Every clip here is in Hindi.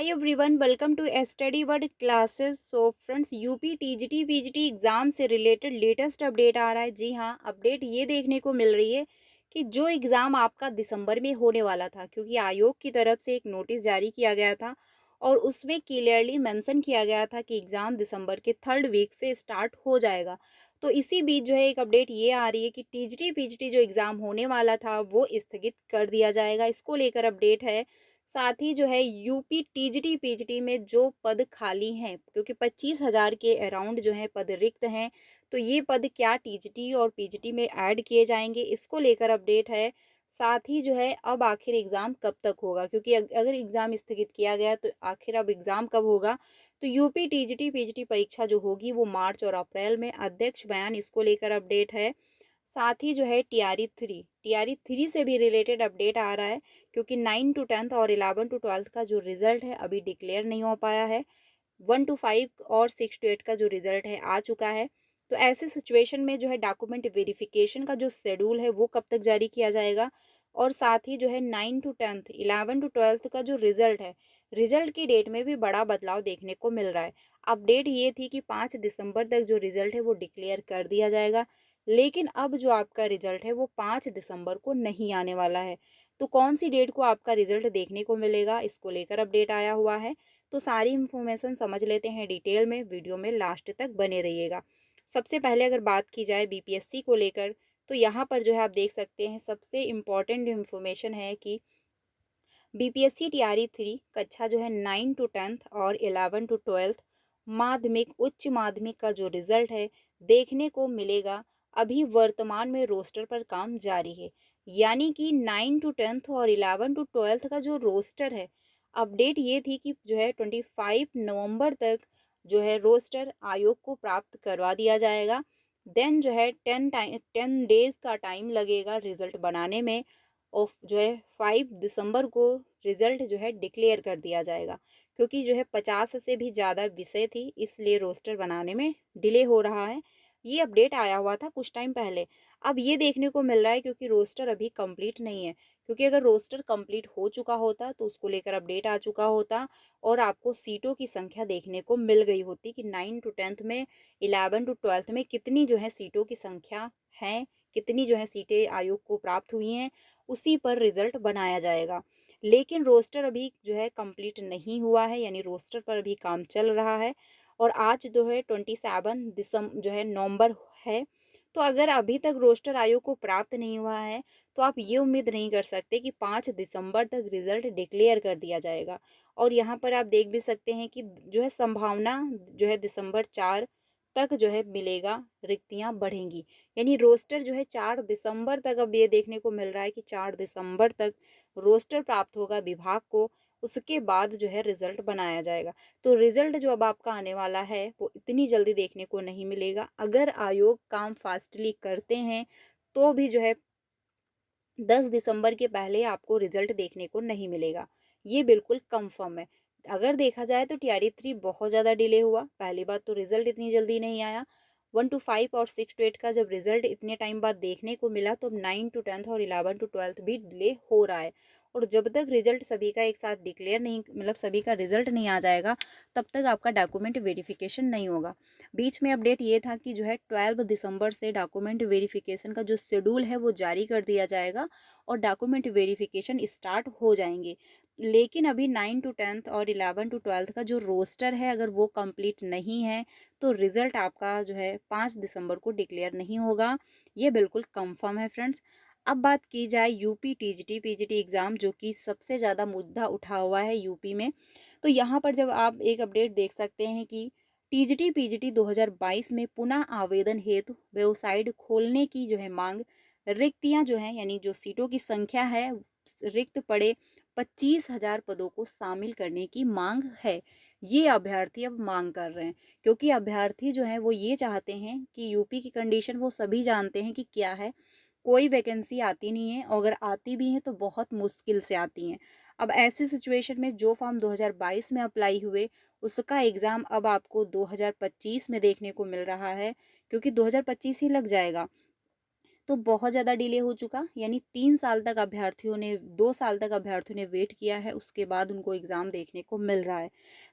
Hi everyone, welcome to study word classes. So friends, UP TGT PGT exam से रिलेटेड लेटेस्ट अपडेट आ रहा है। जी हाँ, अपडेट ये देखने को मिल रही है कि जो एग्ज़ाम आपका दिसंबर में होने वाला था, क्योंकि आयोग की तरफ से एक नोटिस जारी किया गया था और उसमें क्लियरली मेंशन किया गया था कि एग्ज़ाम दिसंबर के थर्ड वीक से स्टार्ट हो जाएगा। तो इसी बीच जो है एक अपडेट ये आ रही है कि टीजीटी पीजीटी जो एग्ज़ाम होने वाला था वो स्थगित कर दिया जाएगा। इसको लेकर अपडेट है। साथ ही जो है यूपी टीजीटी पीजीटी में जो पद खाली हैं, क्योंकि 25,000 के अराउंड जो है पद रिक्त हैं, तो ये पद क्या टीजीटी और पीजीटी में ऐड किए जाएंगे, इसको लेकर अपडेट है। साथ ही जो है अब आखिर एग्ज़ाम कब तक होगा, क्योंकि अगर एग्ज़ाम स्थगित किया गया तो आखिर अब एग्ज़ाम कब होगा। तो यूपी टीजीटी पीजीटी परीक्षा जो होगी वो मार्च और अप्रैल में। अध्यक्ष बयान, इसको लेकर अपडेट है। साथ ही जो है टीआरई 3 से भी रिलेटेड अपडेट आ रहा है, क्योंकि 9 टू 10th और 11 टू 12th का जो रिजल्ट है अभी डिक्लेयर नहीं हो पाया है। 1 टू 5 और 6 टू 8 का जो रिजल्ट है आ चुका है। तो ऐसे सिचुएशन में जो है डॉक्यूमेंट वेरिफिकेशन का जो शेड्यूल है वो कब तक जारी किया जाएगा। और साथ ही जो है 9 टू 10th 11 टू 12th का जो रिजल्ट है, रिजल्ट की डेट में भी बड़ा बदलाव देखने को मिल रहा है। अपडेट ये थी कि 5 दिसंबर तक जो रिजल्ट है वो डिक्लेयर कर दिया जाएगा, लेकिन अब जो आपका रिजल्ट है वो 5 दिसंबर को नहीं आने वाला है। तो कौन सी डेट को आपका रिजल्ट देखने को मिलेगा, इसको लेकर अपडेट आया हुआ है। तो सारी इन्फॉर्मेशन समझ लेते हैं डिटेल में, वीडियो में लास्ट तक बने रहिएगा। सबसे पहले अगर बात की जाए बीपीएससी को लेकर, तो यहाँ पर जो है आप देख सकते हैं सबसे इम्पॉर्टेंट इन्फॉर्मेशन है कि बीपीएससी टीआरई 3 कक्षा जो है 9 टू 10th और 11 टू 12th माध्यमिक उच्च माध्यमिक का जो रिजल्ट है देखने को मिलेगा। अभी वर्तमान में रोस्टर पर काम जारी है, यानी कि 9 टू 10th और 11 टू 12th का जो रोस्टर है, अपडेट ये थी कि जो है 25 नवंबर तक जो है रोस्टर आयोग को प्राप्त करवा दिया जाएगा। देन जो है 10 डेज का टाइम लगेगा रिजल्ट बनाने में। ऑफ जो है 5 दिसंबर को रिजल्ट जो है डिक्लेयर कर दिया जाएगा, क्योंकि जो है 50 से भी ज़्यादा विषय थी, इसलिए रोस्टर बनाने में डिले हो रहा है। ये अपडेट आया हुआ था कुछ टाइम पहले। अब ये देखने को मिल रहा है क्योंकि रोस्टर अभी कंप्लीट नहीं है, क्योंकि अगर रोस्टर कंप्लीट हो चुका होता तो उसको लेकर अपडेट आ चुका होता और आपको सीटों की संख्या देखने को मिल गई होती कि 9 टू 10th में, 11 टू 12th में कितनी जो है सीटों की संख्या है, कितनी जो है सीटें आयोग को प्राप्त हुई हैं, उसी पर रिजल्ट बनाया जाएगा। लेकिन रोस्टर अभी जो है कंप्लीट नहीं हुआ है, यानी रोस्टर पर अभी काम चल रहा है। और आज जो है 27 दिसंबर जो है नवंबर है। तो अगर अभी तक रोस्टर आयोग को प्राप्त नहीं हुआ है, तो आप ये उम्मीद नहीं कर सकते कि 5 दिसंबर तक रिजल्ट डिक्लेयर कर दिया जाएगा। और यहाँ पर आप देख भी सकते हैं कि जो है संभावना जो है दिसंबर 4 तक जो है मिलेगा, रिक्तियाँ बढ़ेंगी। यानी रोस्टर जो है 4 दिसंबर तक, अब ये देखने को मिल रहा है कि 4 दिसंबर तक रोस्टर प्राप्त होगा विभाग को। उसके बाद जो है रिजल्ट बनाया जाएगा। तो रिजल्ट जो अब आपका आने वाला है वो इतनी जल्दी देखने को नहीं मिलेगा। अगर आयोग काम फास्टली करते हैं तो भी जो है 10 दिसंबर के पहले आपको रिजल्ट देखने को नहीं मिलेगा, ये बिल्कुल कंफर्म है। अगर देखा जाए तो टीआरई 3 बहुत ज़्यादा डिले हुआ। पहली बात तो रिजल्ट इतनी जल्दी नहीं आया। 1 टू 5 और 6 टू 8 का जब रिजल्ट इतने टाइम बाद देखने को मिला, तो अब 9 टू 10th और 11 टू 12th भी डिले हो रहा है। और जब तक रिजल्ट सभी का एक साथ डिक्लेयर नहीं, मतलब सभी का रिजल्ट नहीं आ जाएगा, तब तक आपका डॉक्यूमेंट वेरिफिकेशन नहीं होगा। बीच में अपडेट ये था कि जो है 12 दिसंबर से डॉक्यूमेंट वेरिफिकेशन का जो शेड्यूल है वो जारी कर दिया जाएगा और डॉक्यूमेंट वेरिफिकेशन स्टार्ट हो जाएंगे। लेकिन अभी 9 टू 10th और 11 टू 12th का जो रोस्टर है, अगर वो कंप्लीट नहीं है, तो रिजल्ट आपका जो है 5 दिसंबर को डिक्लेयर नहीं होगा। ये बिल्कुल कंफर्म है फ्रेंड्स। अब बात की जाए यूपी टीजीटी पीजीटी एग्ज़ाम, जो कि सबसे ज़्यादा मुद्दा उठा हुआ है यूपी में। तो यहाँ पर जब आप एक अपडेट देख सकते हैं कि टीजीटी पीजीटी 2022 में पुनः आवेदन हेतु वेबसाइट खोलने की जो है मांग, रिक्तियां जो हैं यानी जो सीटों की संख्या है, रिक्त पड़े 25,000 पदों को शामिल करने की मांग है। ये अभ्यर्थी अब मांग कर रहे हैं, क्योंकि अभ्यर्थी जो हैं वो ये चाहते हैं कि यूपी की कंडीशन वो सभी जानते हैं कि क्या है। कोई वैकेंसी आती नहीं है, और अगर आती भी हैं तो बहुत मुश्किल से आती हैं। अब ऐसी सिचुएशन में जो फॉर्म 2022 में अप्लाई हुए, उसका एग्ज़ाम अब आपको 2025 में देखने को मिल रहा है, क्योंकि 2025 ही लग जाएगा। तो बहुत ज़्यादा डिले हो चुका, यानी 3 साल तक अभ्यर्थियों ने 2 साल तक अभ्यर्थियों ने वेट किया है, उसके बाद उनको एग्ज़ाम देखने को मिल रहा है।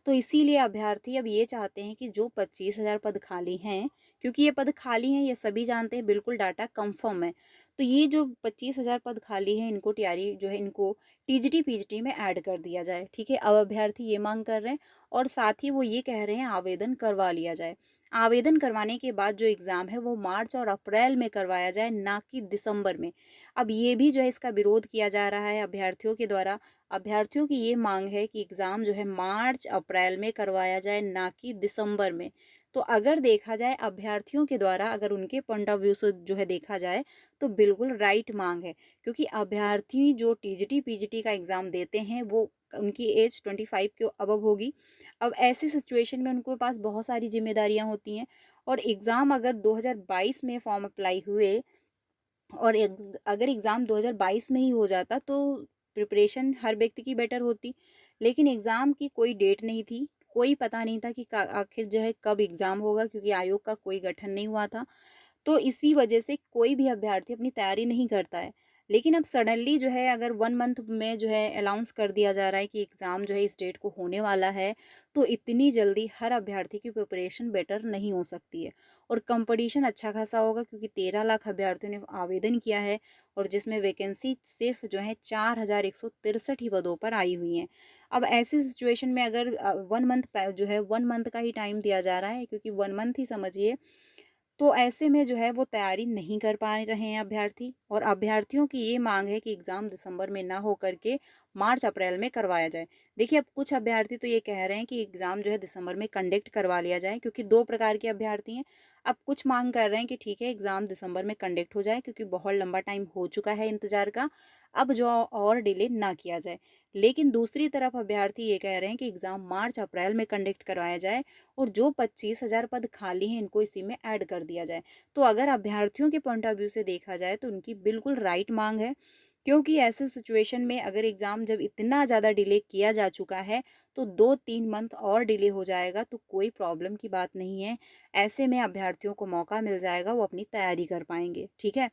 तो इसीलिए अभ्यर्थी अब ये चाहते हैं कि जो 25,000 पद खाली हैं, क्योंकि ये पद खाली हैं, ये सभी जानते हैं, बिल्कुल डाटा कन्फर्म है। तो ये जो 25,000 पद खाली हैं, इनको तैयारी जो है, इनको टीजीटी, पीजीटी में ऐड कर दिया जाए, ठीक है? अब अभ्यर्थी ये माँग कर रहे हैं और साथ ही वो ये कह रहे हैं आवेदन करवा लिया जाए। आवेदन करवाने के बाद जो एग्ज़ाम है वो मार्च और अप्रैल में करवाया जाए, ना कि दिसंबर में। अब ये भी जो है इसका विरोध किया जा रहा है अभ्यर्थियों के द्वारा। अभ्यर्थियों की ये मांग है कि एग्ज़ाम जो है मार्च अप्रैल में करवाया जाए, ना कि दिसंबर में। तो अगर देखा जाए अभ्यर्थियों के द्वारा, अगर उनके पॉइंट ऑफ व्यू से जो है देखा जाए, तो बिल्कुल राइट मांग है, क्योंकि अभ्यर्थी जो टीजीटी पीजीटी का एग्ज़ाम देते हैं वो उनकी एज 25 के अबव होगी। अब ऐसी सिचुएशन में उनके पास बहुत सारी ज़िम्मेदारियाँ होती हैं, और एग्ज़ाम अगर 2022 में फॉर्म अप्लाई हुए और अगर एग्ज़ाम 2022 में ही हो जाता तो प्रिपरेशन हर व्यक्ति की बेटर होती। लेकिन एग्ज़ाम की कोई डेट नहीं थी, कोई पता नहीं था कि आखिर जो है कब एग्ज़ाम होगा, क्योंकि आयोग का कोई गठन नहीं हुआ था। तो इसी वजह से कोई भी अभ्यर्थी अपनी तैयारी नहीं करता है। लेकिन अब सडनली जो है अगर 1 मंथ में जो है अनाउंस कर दिया जा रहा है कि एग्ज़ाम जो है इस डेट को होने वाला है, तो इतनी जल्दी हर अभ्यर्थी की प्रिपरेशन बेटर नहीं हो सकती है। और कंपटीशन अच्छा खासा होगा, क्योंकि 13 लाख अभ्यर्थियों ने आवेदन किया है, और जिसमें वैकेंसी सिर्फ जो है 4,163 ही पदों पर आई हुई हैं। अब ऐसी सिचुएशन में अगर 1 मंथ जो है 1 मंथ का ही टाइम दिया जा रहा है, क्योंकि 1 मंथ ही समझिए, तो ऐसे में जो है वो तैयारी नहीं कर पा रहे हैं अभ्यर्थी, और अभ्यर्थियों की ये मांग है कि एग्ज़ाम दिसंबर में ना हो करके मार्च अप्रैल में करवाया जाए। देखिए, अब कुछ अभ्यर्थी तो ये कह रहे हैं कि एग्ज़ाम जो है दिसंबर में कंडक्ट करवा लिया जाए, क्योंकि 2 प्रकार के अभ्यर्थी हैं। अब कुछ मांग कर रहे हैं कि ठीक है एग्ज़ाम दिसंबर में कंडक्ट हो जाए, क्योंकि बहुत लंबा टाइम हो चुका है इंतज़ार का, अब जो और डिले ना किया जाए। लेकिन दूसरी तरफ अभ्यर्थी ये कह रहे हैं कि एग्ज़ाम मार्च अप्रैल में कंडक्ट करवाया जाए, और जो 25,000 पद खाली हैं इनको इसी में ऐड कर दिया जाए। तो अगर अभ्यर्थियों के पॉइंट ऑफ व्यू से देखा जाए तो उनकी बिल्कुल राइट मांग है, क्योंकि ऐसे सिचुएशन में अगर एग्ज़ाम जब इतना ज़्यादा डिले किया जा चुका है, तो 2-3 मंथ और डिले हो जाएगा तो कोई प्रॉब्लम की बात नहीं है। ऐसे में अभ्यर्थियों को मौका मिल जाएगा, वो अपनी तैयारी कर पाएँगे, ठीक है?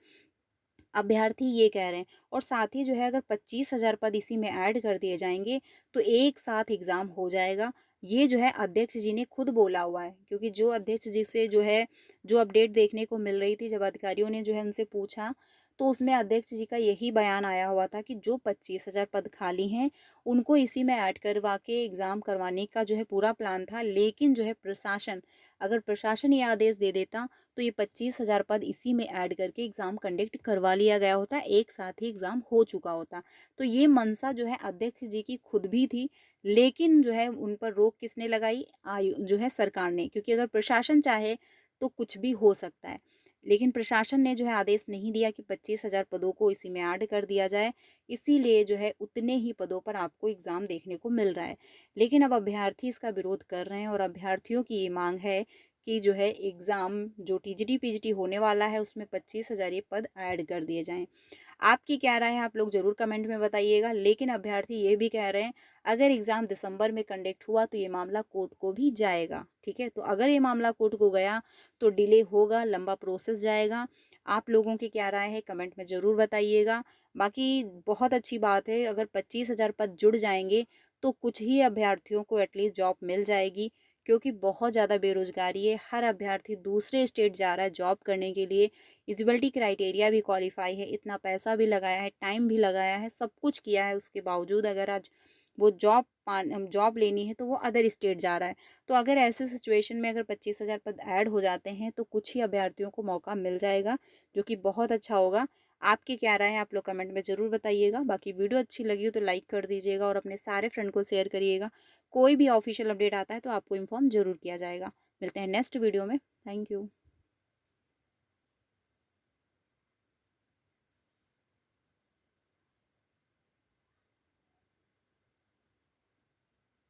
अभ्यर्थी ये कह रहे हैं, और साथ ही जो है अगर 25,000 पद इसी में ऐड कर दिए जाएँगे, तो एक साथ एग्ज़ाम हो जाएगा। ये जो है अध्यक्ष जी ने खुद बोला हुआ है, क्योंकि जो अध्यक्ष जी से जो है जो अपडेट देखने को मिल रही थी, जब अधिकारियों ने जो है उनसे पूछा, तो उसमें अध्यक्ष जी का यही बयान आया हुआ था कि जो 25,000 पद खाली हैं, उनको इसी में ऐड करवा के एग्ज़ाम करवाने का जो है पूरा प्लान था। लेकिन जो है प्रशासन, अगर प्रशासन ये आदेश दे देता, तो ये 25,000 पद इसी में ऐड करके एग्ज़ाम कंडक्ट करवा लिया गया होता, एक साथ ही एग्ज़ाम हो चुका होता। तो ये मंशा जो है अध्यक्ष जी की खुद भी थी, लेकिन जो है उन पर रोक किसने लगाई? जो है सरकार ने, क्योंकि अगर प्रशासन चाहे तो कुछ भी हो सकता है। लेकिन प्रशासन ने जो है आदेश नहीं दिया कि 25,000 पदों को इसी में ऐड कर दिया जाए, इसीलिए जो है उतने ही पदों पर आपको एग्ज़ाम देखने को मिल रहा है। लेकिन अब अभ्यर्थी इसका विरोध कर रहे हैं, और अभ्यर्थियों की ये मांग है कि जो है एग्ज़ाम जो टीजीटी पीजीटी होने वाला है उसमें 25,000 ये पद ऐड कर दिए जाएँ। आपकी क्या राय है, आप लोग ज़रूर कमेंट में बताइएगा। लेकिन अभ्यर्थी ये भी कह रहे हैं, अगर एग्ज़ाम दिसंबर में कंडक्ट हुआ तो ये मामला कोर्ट को भी जाएगा, ठीक है? तो अगर ये मामला कोर्ट को गया तो डिले होगा, लंबा प्रोसेस जाएगा। आप लोगों की क्या राय है, कमेंट में ज़रूर बताइएगा। बाकी बहुत अच्छी बात है, अगर 25,000 पद जुड़ जाएँगे तो कुछ ही अभ्यर्थियों को एटलीस्ट जॉब मिल जाएगी, क्योंकि बहुत ज़्यादा बेरोज़गारी है। हर अभ्यर्थी दूसरे स्टेट जा रहा है जॉब करने के लिए, एलिजिबिलिटी क्राइटेरिया भी क्वालिफ़ाई है, इतना पैसा भी लगाया है, टाइम भी लगाया है, सब कुछ किया है, उसके बावजूद अगर आज वो जॉब लेनी है तो वो अदर स्टेट जा रहा है। तो अगर ऐसे सिचुएशन में अगर 25,000 पद ऐड हो जाते हैं तो कुछ ही अभ्यर्थियों को मौका मिल जाएगा, जो कि बहुत अच्छा होगा। आपकी क्या राय है, आप लोग कमेंट में ज़रूर बताइएगा। बाकी वीडियो अच्छी लगी हो तो लाइक कर दीजिएगा, और अपने सारे फ्रेंड को शेयर करिएगा। कोई भी ऑफिशियल अपडेट आता है तो आपको इन्फॉर्म ज़रूर किया जाएगा। मिलते हैं नेक्स्ट वीडियो में। Thank you.